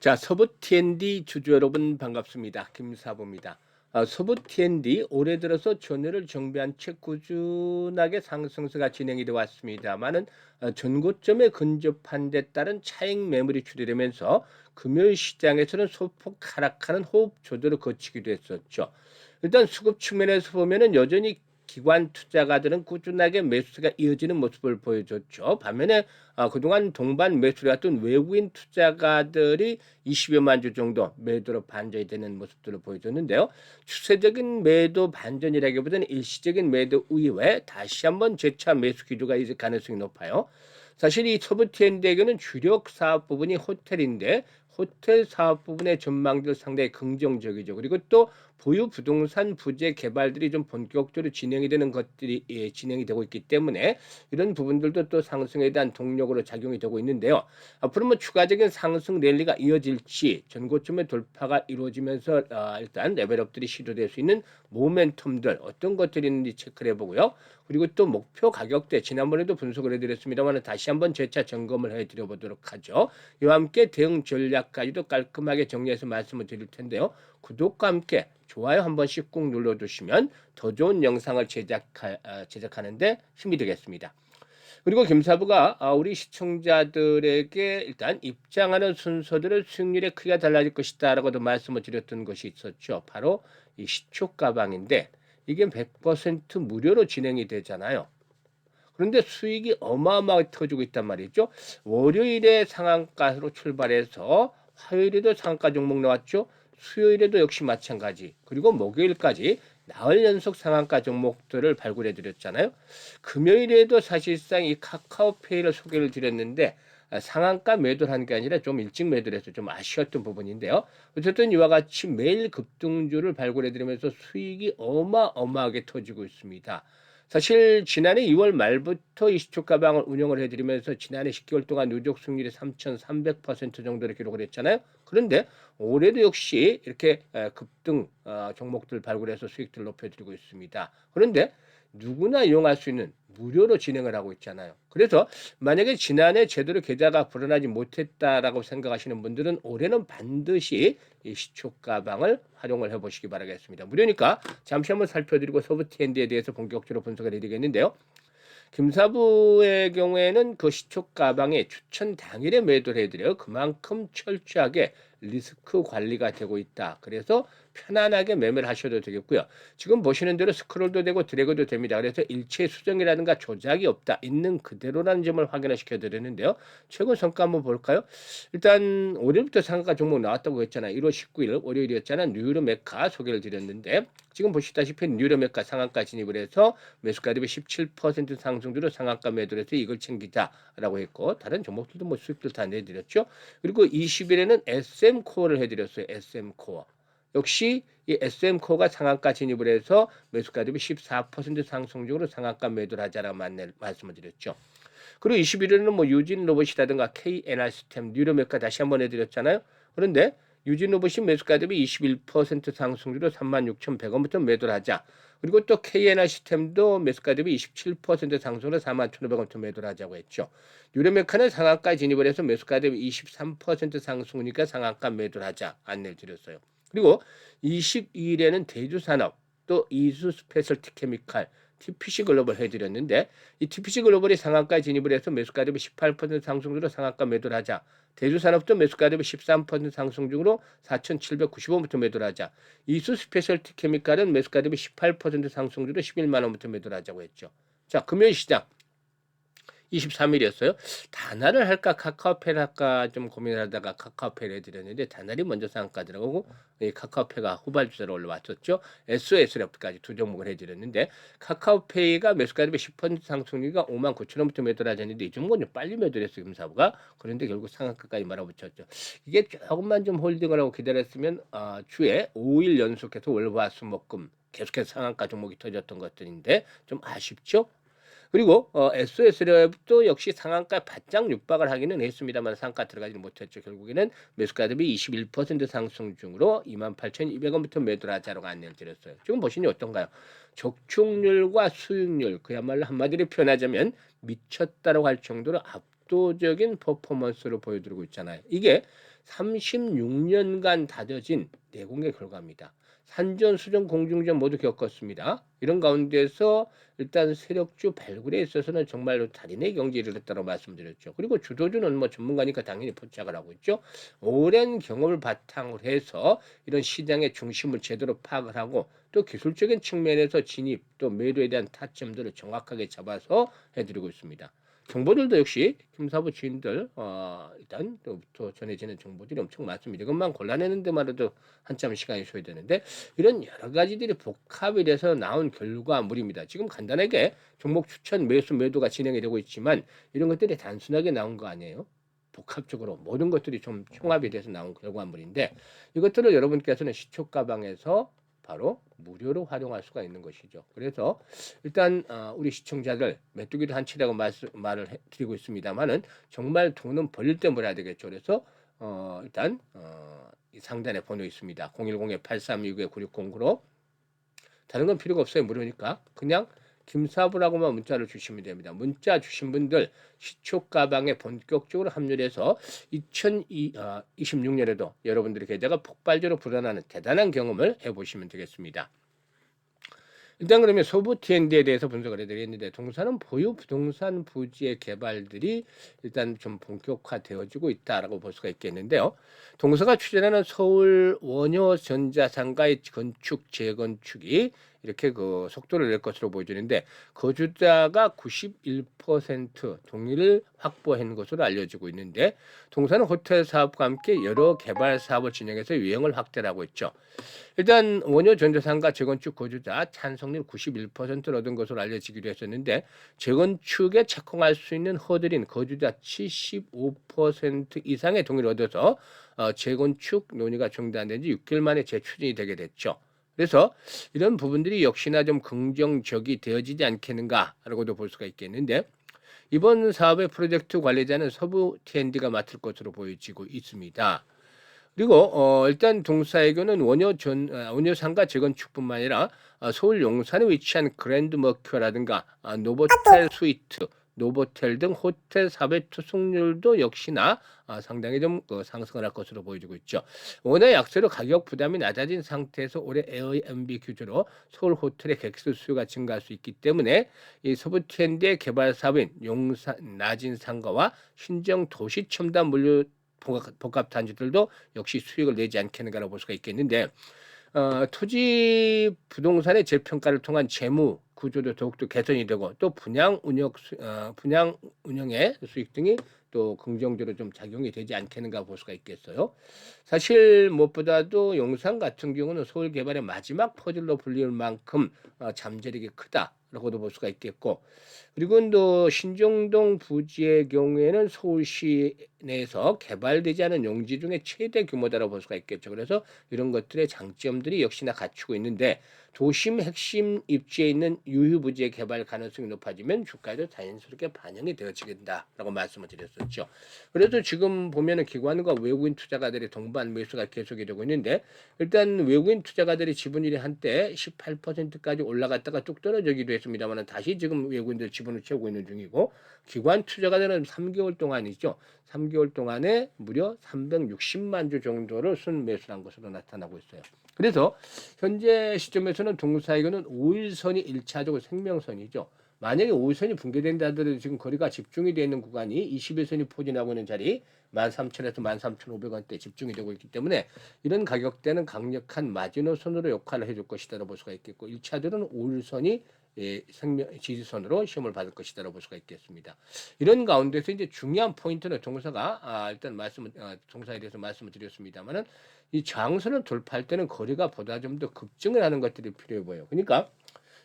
자, 서부 T&D 주주 여러분 반갑습니다. 김사부입니다. 서부 T&D 올해 들어서 전월을 정비한 채 꾸준하게 상승세가 진행이 되어 왔습니다만은 전고점에 근접한 데 따른 차익 매물이 추리되면서 금요일 시장에서는 소폭 하락하는 호흡 조절을 거치기도 했었죠. 일단 수급 측면에서 보면은 여전히 기관 투자가들은 꾸준하게 매수가 이어지는 모습을 보여줬죠. 반면에 그동안 동반 매수를 했던 외국인 투자가들이 20여만 주 정도 매도로 반전이 되는 모습들을 보여줬는데요. 추세적인 매도 반전이라기보다는 일시적인 매도 이후에 다시 한번 재차 매수 기조가 있을 가능성이 높아요. 사실 이 서부 T&D에게는 주력 사업 부분이 호텔인데 호텔 사업 부분의 전망도 상당히 긍정적이죠. 그리고 또 보유 부동산 부재 개발들이 좀 본격적으로 진행이 되는 것들이 진행이 되고 있기 때문에 이런 부분들도 또 상승에 대한 동력으로 작용이 되고 있는데요. 앞으로 뭐 추가적인 상승 랠리가 이어질지 전고점의 돌파가 이루어지면서 일단 레벨업들이 시도될 수 있는 모멘텀들 어떤 것들이 있는지 체크를 해보고요. 그리고 또 목표 가격대 지난번에도 분석을 해드렸습니다만 다시 한번 재차 점검을 해드려 보도록 하죠. 이와 함께 대응 전략까지도 깔끔하게 정리해서 말씀을 드릴 텐데요. 구독과 함께 좋아요 한 번씩 꾹 눌러주시면 더 좋은 영상을 제작하는데 힘이 되겠습니다. 그리고 김사부가 우리 시청자들에게 일단 입장하는 순서들을 수익률의 크기가 달라질 것이다 라고도 말씀을 드렸던 것이 있었죠. 바로 이 시초 가방인데 이게 100% 무료로 진행이 되잖아요. 그런데 수익이 어마어마하게 터지고 있단 말이죠. 월요일에 상한가로 출발해서 화요일에도 상한가 종목 나왔죠. 수요일에도 역시 마찬가지. 그리고 목요일까지 나흘 연속 상한가 종목들을 발굴해 드렸잖아요. 금요일에도 사실상 이 카카오페이를 소개를 드렸는데 상한가 매도를 한 게 아니라 좀 일찍 매도를 해서 좀 아쉬웠던 부분인데요. 어쨌든 이와 같이 매일 급등주를 발굴해 드리면서 수익이 어마어마하게 터지고 있습니다. 사실 지난해 2월 말부터 이 시초 가방을 운영을 해드리면서 지난해 10개월 동안 누적 수익률이 3,300% 정도를 기록을 했잖아요. 그런데 올해도 역시 이렇게 급등 종목들 발굴해서 수익들을 높여드리고 있습니다. 그런데 누구나 이용할 수 있는 무료로 진행을 하고 있잖아요. 그래서 만약에 지난해 제대로 계좌가 불어나지 못했다라고 생각하시는 분들은 올해는 반드시 이 시초 가방을 활용을 해보시기 바라겠습니다. 무료니까 잠시 한번 살펴드리고 서브 T&D에 대해서 본격적으로 분석을 해드리겠는데요. 김사부의 경우에는 그 시초 가방에 추천 당일에 매도를 해드려요. 그만큼 철저하게 리스크 관리가 되고 있다. 그래서 편안하게 매매를 하셔도 되겠고요. 지금 보시는 대로 스크롤도 되고 드래그도 됩니다. 그래서 일체 수정이라든가 조작이 없다. 있는 그대로라는 점을 확인을 시켜드리는데요. 최근 성과 한번 볼까요? 일단 월요일부터 상한가 종목 나왔다고 했잖아요. 1월 19일 월요일이었잖아요. 뉴로 메카 소개를 드렸는데 지금 보시다시피 뉴로 메카 상한가 진입을 해서 매수가 대비 17% 상승주로 상한가 매도를 해서 이걸 챙기자라고 했고 다른 종목들도 뭐 수익들 다 내드렸죠. 그리고 20일에는 SM코어를 해드렸어요. SM코어. 역시 이 SM코어가 상한가 진입을 해서 매수가 대비 14% 상승적으로 상한가 매도를 하자라고 말씀을 드렸죠. 그리고 21일에는 뭐 유진 로봇이라든가 KNR 시스템, 뉴로메카 다시 한번 해드렸잖아요. 그런데 유진 로봇이 매수가 대비 21% 상승률로 36,100원부터 매도를 하자. 그리고 또 KNR 시스템도 매수가 대비 27% 상승으로 41,500원부터 매도를 하자고 했죠. 뉴로메카는 상한가 진입을 해서 매수가 대비 23% 상승이니까 상한가 매도를 하자 안내를 드렸어요. 그리고 22일에는 대주산업 또 이수 스페셜티 케미칼 TPC 글로벌 해드렸는데 이 TPC 글로벌이 상한가에 진입을 해서 매수가 대비 18% 상승으로 상한가 매도를 하자. 대주산업도 매수가 대비 13% 상승 중으로 4,790원부터 매도를 하자. 이수 스페셜티 케미칼은 매수가 대비 18% 상승 중으로 11만 원부터 매도를 하자고 했죠. 자, 금요일 시장 23일이었어요. 단알을 할까 카카오페이를 할까 좀 고민을 하다가 카카오페이를 해드렸는데 단알이 먼저 상한가 들어가고 이 카카오페이가 후발주자로 올라왔었죠. SOS랩까지 두 종목을 해드렸는데 카카오페이가 매수가 대비 10% 상승률가 59,000원부터 매도를 하자는데 이 종목은 빨리 매도를 했어요. 김사부가. 그런데 결국 상한가까지 몰아붙였죠. 이게 조금만 좀 홀딩을 하고 기다렸으면 주에 5일 연속해서 월화수목금 계속해서 상한가 종목이 터졌던 것들인데 좀 아쉽죠. 그리고 SOS랩도 역시 상한가 바짝 육박을 하기는 했습니다만 상한가 들어가지 못했죠. 결국에는 매수가 대비 21% 상승 중으로 28,200원부터 매도를 하자고 안내를 드렸어요. 지금 보시니 어떤가요? 적중률과 수익률 그야말로 한마디로 표현하자면 미쳤다라고 할 정도로 압도적인 퍼포먼스로 보여드리고 있잖아요. 이게 36년간 다져진 내공의 결과입니다. 산전, 수전, 공중전 모두 겪었습니다. 이런 가운데서 일단 세력주 발굴에 있어서는 정말로 달인의 경지를 했다고 말씀드렸죠. 그리고 주도주는 뭐 전문가니까 당연히 포착을 하고 있죠. 오랜 경험을 바탕으로 해서 이런 시장의 중심을 제대로 파악을 하고 또 기술적인 측면에서 진입 또 매도에 대한 타점들을 정확하게 잡아서 해드리고 있습니다. 정보들도 역시 김사부 지인들 일단 또 전해지는 정보들이 엄청 많습니다. 이것만 골라내는 데만 해도 한참 시간이 소요되는데 이런 여러 가지들이 복합이 돼서 나온 결과물입니다. 지금 간단하게 종목 추천 매수 매도가 진행이 되고 있지만 이런 것들이 단순하게 나온 거 아니에요. 복합적으로 모든 것들이 좀 총합이 돼서 나온 결과물인데 이것들을 여러분께서는 시초가방에서 바로 무료로 활용할 수가 있는 것이죠. 그래서 일단 우리 시청자들 메뚜기도 한 치라고 말을 드리고 있습니다만은 정말 돈은 벌릴 때 벌어야 되겠죠. 그래서 일단 이 상단에 번호 있습니다. 010-8329-9609로 다른 건 필요가 없어요. 무료니까 그냥 김사부라고만 문자를 주시면 됩니다. 문자 주신 분들 시초가방에 본격적으로 합류해서 2026년에도 여러분들의 계좌가 폭발적으로 불어나는 대단한 경험을 해보시면 되겠습니다. 일단 그러면 소부 T&D에 대해서 분석을 해드리겠는데 동사는 보유 부동산 부지의 개발들이 일단 좀 본격화되어지고 있다라고 볼 수가 있겠는데요. 동사가 추진하는 서울 원효전자상가의 건축 재건축이 이렇게 그 속도를 낼 것으로 보여지는데 거주자가 91% 동의를 확보한 것으로 알려지고 있는데 동사는 호텔 사업과 함께 여러 개발 사업을 진행해서 유형을 확대하고 있죠. 일단 원효전자상가 재건축 거주자 찬성률 91%를 얻은 것으로 알려지기도 했었는데 재건축에 착공할 수 있는 허들인 거주자 75% 이상의 동의를 얻어서 재건축 논의가 중단된 지 6개월 만에 재추진이 되게 됐죠. 그래서 이런 부분들이 역시나 좀 긍정적이 되어지지 않겠는가라고도 볼 수가 있겠는데 이번 사업의 프로젝트 관리자는 서부 T&D가 맡을 것으로 보여지고 있습니다. 그리고 일단 동사에게는 원효상가 재건축뿐만 아니라 서울 용산에 위치한 그랜드 머큐라든가 노보텔 스위트, 노보텔 등 호텔 사업의 투숙률도 역시나 상당히 좀 상승을 할 것으로 보여지고 있죠. 원화 약세로 가격 부담이 낮아진 상태에서 올해 에어비앤비 규제로 서울 호텔의 객실 수요가 증가할 수 있기 때문에 이 서부 T&D의 개발 사업인 용산 낮은 상가와 신정 도시 첨단 물류 복합 단지들도 역시 수익을 내지 않겠는가라고 볼 수가 있겠는데 토지 부동산의 재평가를 통한 재무 구조도 더욱더 개선이 되고 또 분양 운영의 수익 등이 또 긍정적으로 좀 작용이 되지 않겠는가 볼 수가 있겠어요. 사실 무엇보다도 용산 같은 경우는 서울 개발의 마지막 퍼즐로 불릴 만큼 잠재력이 크다라고도 볼 수가 있겠고 그리고 또 신정동 부지의 경우에는 서울시 내에서 개발되지 않은 용지 중에 최대 규모다라고 볼 수가 있겠죠. 그래서 이런 것들의 장점들이 역시나 갖추고 있는데 도심 핵심 입지에 있는 유휴 부지의 개발 가능성이 높아지면 주가도 자연스럽게 반영이 되어지게 된다라고 말씀을 드렸었죠. 그래서 지금 보면은 기관과 외국인 투자가들의 동반 매수가 계속이 되고 있는데 일단 외국인 투자가들이 지분율이 한때 18%까지 올라갔다가 뚝 떨어지기도 했습니다만 다시 지금 외국인들 지분을 채우고 있는 중이고 기관 투자가들은 3개월 동안이죠. 3개월 동안에 무려 360만 주 정도를 순매수한 것으로 나타나고 있어요. 그래서 현재 시점에서는 동사에게는 5일선이 1차적으로 생명선이죠. 만약에 5일선이 붕괴된다 하더라도 지금 거리가 집중이 되어 있는 구간이 21선이 포진하고 있는 자리 13,000에서 13,500원대 집중이 되고 있기 때문에 이런 가격대는 강력한 마지노선으로 역할을 해줄 것이다라고 볼 수가 있겠고 1차들은 5일선이 지지선으로 시험을 받을 것이다라고 볼 수가 있겠습니다. 이런 가운데서 이제 중요한 포인트는 동사가 일단 동사에 대해서 말씀을 드렸습니다만은 이 저항선을 돌파할 때는 거리가 보다 좀 더 급증을 하는 것들이 필요해 보여요. 그러니까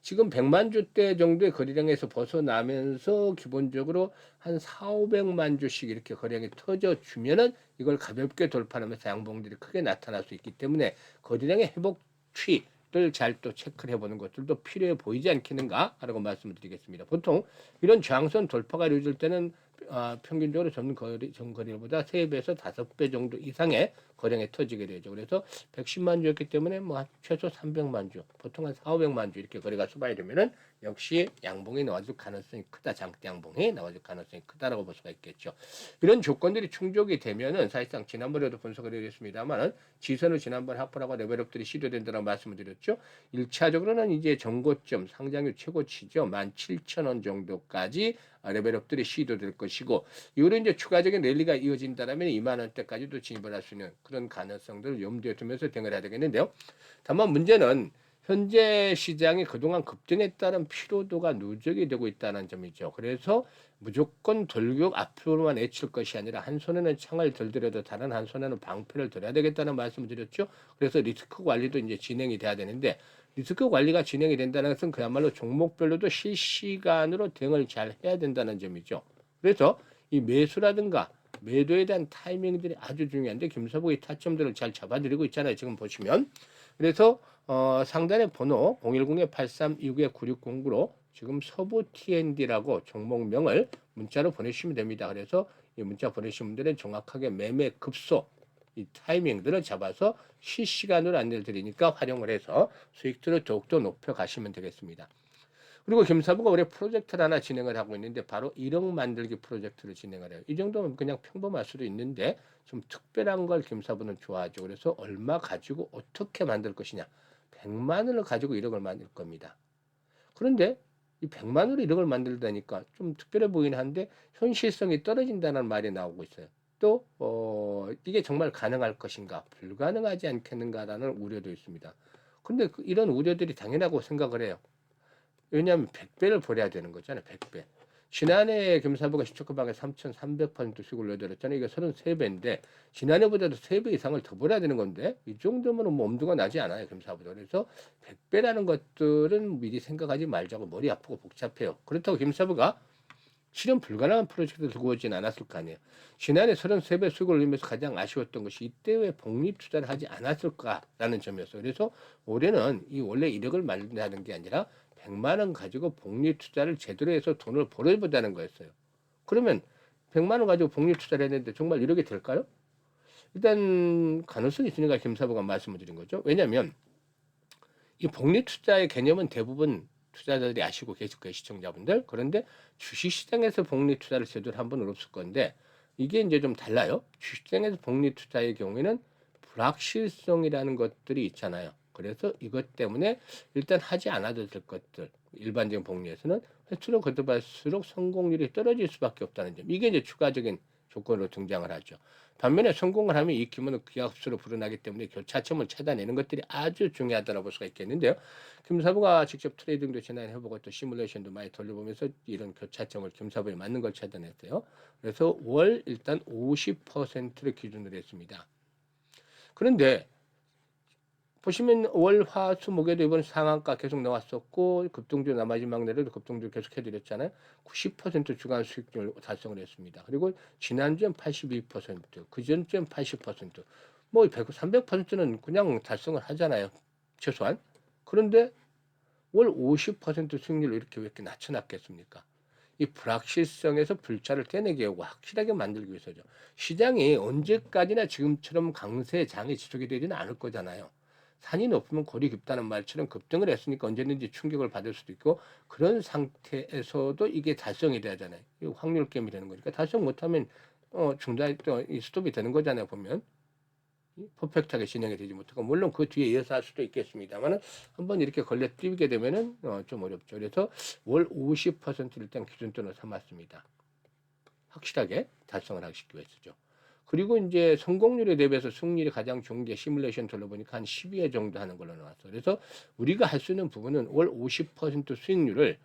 지금 100만 주대 정도의 거래량에서 벗어나면서 기본적으로 한 4,500만 주씩 이렇게 거래량이 터져 주면은 이걸 가볍게 돌파하면서 양봉들이 크게 나타날 수 있기 때문에 거래량의 회복 추이를 잘 또 체크를 해보는 것들도 필요해 보이지 않겠는가라고 말씀을 드리겠습니다. 보통 이런 저항선 돌파가 이루어질 때는 평균적으로 전거리보다 3배에서 5배 정도 이상의 거량이 터지게 되죠. 그래서 110만 주였기 때문에 뭐 최소 300만 주, 보통 한 4, 500만 주 이렇게 거리가 수반이 되면은 역시 양봉이 나와줄 가능성이 크다. 장대 양봉이 나와줄 가능성이 크다라고 볼 수가 있겠죠. 이런 조건들이 충족이 되면은 사실상 지난번에도 분석을 드렸습니다만은 지선을 지난번 하프라고 레벨업들이 시도된다고 말씀을 드렸죠. 1차적으로는 이제 전고점 상장률 최고치죠. 17,000원 정도까지 레벨업들이 시도될 것이고, 이후로 이제 추가적인 랠리가 이어진다면 2만 원대까지도 진입을 할 수 있는 그런 가능성들을 염두에 두면서 대응을 해야 되겠는데요. 다만 문제는 현재 시장이 그동안 급등에 따른 피로도가 누적이 되고 있다는 점이죠. 그래서 무조건 돌격 앞으로만 외칠 것이 아니라 한 손에는 창을 들더라도 다른 한 손에는 방패를 들어야 되겠다는 말씀을 드렸죠. 그래서 리스크 관리도 이제 진행이 돼야 되는데, 리스크 관리가 진행이 된다는 것은 그야말로 종목별로도 실시간으로 대응을 잘 해야 된다는 점이죠. 그래서 이 매수라든가 매도에 대한 타이밍들이 아주 중요한데, 김서북이 타점들을 잘 잡아드리고 있잖아요. 지금 보시면. 그래서 상단의 번호 010-8329-9609로 지금 서부 TND라고 종목명을 문자로 보내주시면 됩니다. 그래서 이 문자 보내주신 분들은 정확하게 매매 급소 이 타이밍들을 잡아서 실시간으로 안내를 드리니까 활용을 해서 수익들을 더욱더 높여 가시면 되겠습니다. 그리고 김사부가 올해 프로젝트를 하나 진행을 하고 있는데, 바로 1억 만들기 프로젝트를 진행을 해요. 이 정도면 그냥 평범할 수도 있는데 좀 특별한 걸 김사부는 좋아하죠. 그래서 얼마 가지고 어떻게 만들 것이냐. 100만 원을 가지고 1억을 만들 겁니다. 그런데 이 100만 원으로 1억을 만들다니까 좀 특별해 보이긴 한데 현실성이 떨어진다는 말이 나오고 있어요. 또 이게 정말 가능할 것인가, 불가능하지 않겠는가라는 우려도 있습니다. 근데 이런 우려들이 당연하고 생각을 해요. 왜냐하면 100배를 벌여야 되는 거잖아요. 100배. 지난해 김사부가 시초급방에 3,300% 수익을 내드렸잖아요. 이게 33배인데 지난해보다도 3배 이상을 더 벌어야 되는 건데, 이 정도면 뭐 엄두가 나지 않아요. 김사부도. 그래서 100배라는 것들은 미리 생각하지 말자고, 머리 아프고 복잡해요. 그렇다고 김사부가 실현 불가능한 프로젝트를 들고 오진 않았을 거 아니에요. 지난해 33배 수익을 올리면서 가장 아쉬웠던 것이 이때 왜 복리 투자를 하지 않았을까라는 점이었어요. 그래서 올해는 이 원래 1억을 만든다는 게 아니라 100만 원 가지고 복리 투자를 제대로 해서 돈을 벌어보자는 거였어요. 그러면 100만 원 가지고 복리 투자를 했는데 정말 1억이 될까요? 일단 가능성이 있으니까 김사부가 말씀을 드린 거죠. 왜냐하면 이 복리 투자의 개념은 대부분 투자자들이 아시고 계실 거예요, 시청자분들. 그런데 주식시장에서 복리 투자를 제대로 한 번은 없을 건데, 이게 이제 좀 달라요. 주식시장에서 복리 투자의 경우에는 불확실성이라는 것들이 있잖아요. 그래서 이것 때문에 일단 하지 않아도 될 것들, 일반적인 복리에서는 횟수를 거듭할수록 성공률이 떨어질 수밖에 없다는 점. 이게 이제 추가적인 조건으로 등장을 하죠. 반면에 성공을 하면 이 규모는 기하급수로 불어나기 때문에 교차점을 찾아내는 것들이 아주 중요하다고 볼 수가 있겠는데요. 김사부가 직접 트레이딩도 지난해 해보고 또 시뮬레이션도 많이 돌려보면서 이런 교차점을 김사부에 맞는 걸 찾아냈어요. 그래서 월 일단 50%를 기준으로 했습니다. 그런데 보시면 월, 화, 수, 목에도 이번 상한가 계속 나왔었고, 급등주 마지막 내려도 급등주 계속 해드렸잖아요. 90% 주간 수익률 달성을 했습니다. 그리고 지난주엔 82%, 그전주엔 80%, 뭐 100, 300%는 그냥 달성을 하잖아요. 최소한. 그런데 월 50% 수익률을 이렇게 왜 이렇게 낮춰놨겠습니까? 이 불확실성에서 불자를 떼내게 하고 확실하게 만들기 위해서죠. 시장이 언제까지나 지금처럼 강세 장이 지속이 되지는 않을 거잖아요. 산이 높으면 골이 깊다는 말처럼 급등을 했으니까 언제든지 충격을 받을 수도 있고, 그런 상태에서도 이게 달성이 되잖아요. 이 확률 게임이 되는 거니까 달성 못하면 중단이 또 스톱이 되는 거잖아요. 보면 퍼펙트하게 진행이 되지 못하고, 물론 그 뒤에 이어서 할 수도 있겠습니다만 한번 이렇게 걸려 뛰게 되면은 좀 어렵죠. 그래서 월 50%를 일단 기준점으로 삼았습니다. 확실하게 달성을 하시기 위해서죠. 그리고 이제 성공률에 대비해서 승률이 가장 좋은 게 시뮬레이션 돌려보니까 한 12회 정도 하는 걸로 나왔어요. 그래서 우리가 할 수 있는 부분은 월 50% 수익률을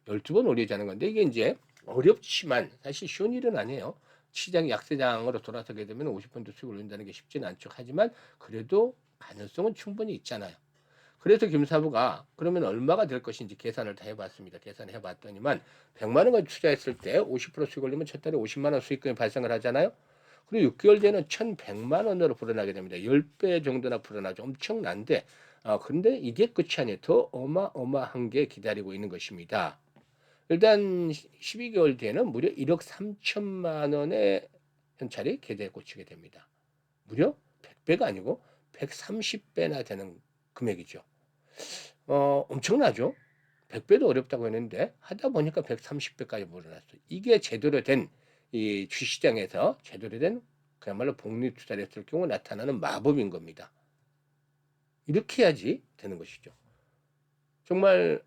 12번 올리자는 건데, 이게 이제 어렵지만 사실 쉬운 일은 아니에요. 시장이 약세장으로 돌아서게 되면 50% 수익을 올린다는 게 쉽지는 않죠. 하지만 그래도 가능성은 충분히 있잖아요. 그래서 김사부가 그러면 얼마가 될 것인지 계산을 다 해봤습니다. 계산을 해봤더니만 100만 원을 투자했을 때 50% 수익 올리면 첫 달에 50만 원 수익금이 발생을 하잖아요. 그리고 6개월 뒤에는 1,100만 원으로 불어나게 됩니다. 10배 정도나 불어나죠. 엄청난데, 근데 이게 끝이 아니에요. 더 어마어마한 게 기다리고 있는 것입니다. 일단 12개월 뒤에는 무려 1억 3천만 원의 현찰이 계좌에 꽂히게 됩니다. 무려 100배가 아니고 130배나 되는 금액이죠. 엄청나죠? 100배도 어렵다고 했는데 하다 보니까 130배까지 늘어났어요. 이게 제대로 된 이 주시장에서 제대로 된 그야말로 복리 투자를 했을 경우 나타나는 마법인 겁니다. 이렇게 해야지 되는 것이죠. 정말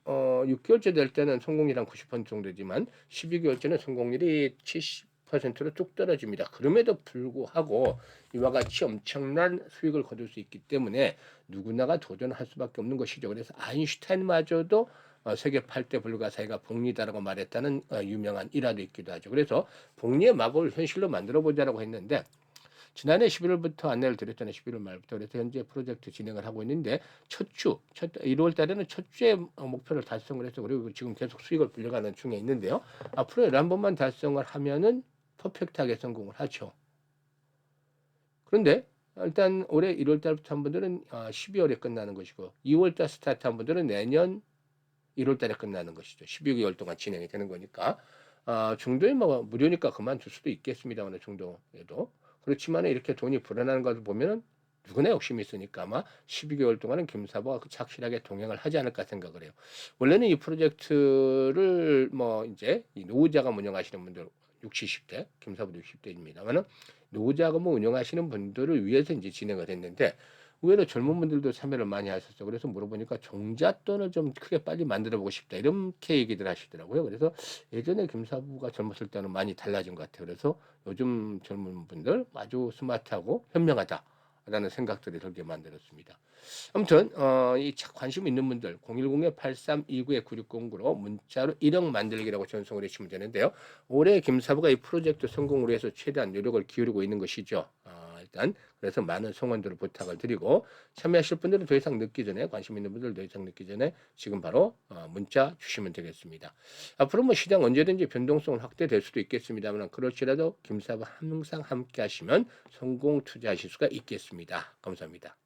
6개월째 될 때는 성공률 한 90% 정도지만 12개월째는 성공률이 70%로 뚝 떨어집니다. 그럼에도 불구하고 이와 같이 엄청난 수익을 거둘 수 있기 때문에 누구나가 도전할 수밖에 없는 것이죠. 그래서 아인슈타인마저도 세계 8대 불가사의가 복리다라고 말했다는 유명한 일화도 있기도 하죠. 그래서 복리의 마법을 현실로 만들어 보자라고 했는데 지난해 11월부터 안내를 드렸잖아요. 11월 말부터. 그래서 현재 프로젝트 진행을 하고 있는데 첫 1월 달에는 첫 주에 목표를 달성을 해서 그리고 지금 계속 수익을 불려가는 중에 있는데요. 앞으로 11번만 달성을 하면은 퍼펙트하게 성공을 하죠. 그런데 일단 올해 1월 달부터 한 분들은 12월에 끝나는 것이고 2월 달 스타트 한 분들은 내년 1월 달에 끝나는 것이죠. 12개월 동안 진행이 되는 거니까. 중도에 뭐 무료니까 그만둘 수도 있겠습니다. 어느 정도에도. 그렇지만 이렇게 돈이 불어나는 것을 보면은 누구나 욕심이 있으니까 아마 12개월 동안은 김사부가 착실하게 동행을 하지 않을까 생각을 해요. 원래는 이 프로젝트를 뭐 이제 이 노후자금 운영하시는 분들 60, 70대, 김사부도 60대입니다만은 노후자금을 운영하시는 분들을 위해서 이제 진행을 했는데 의외로 젊은 분들도 참여를 많이 하셨어요. 그래서 물어보니까 종잣돈을 좀 크게 빨리 만들어 보고 싶다. 이렇게 얘기들 하시더라고요. 그래서 예전에 김사부가 젊었을 때는 많이 달라진 것 같아요. 그래서 요즘 젊은 분들 아주 스마트하고 현명하다라는 생각들이 들게 만들었습니다. 아무튼 이 관심 있는 분들 010-8329-9609로 문자로 1억 만들기라고 전송을 해주시면 되는데요. 올해 김사부가 이 프로젝트 성공을 위해서 최대한 노력을 기울이고 있는 것이죠. 일단 그래서 많은 성원들을 부탁을 드리고 참여하실 분들은 더 이상 늦기 전에 관심 있는 분들 더 이상 늦기 전에 지금 바로 문자 주시면 되겠습니다. 앞으로 뭐 시장 언제든지 변동성은 확대될 수도 있겠습니다만 그럴지라도 김사부 항상 함께 하시면 성공 투자하실 수가 있겠습니다. 감사합니다.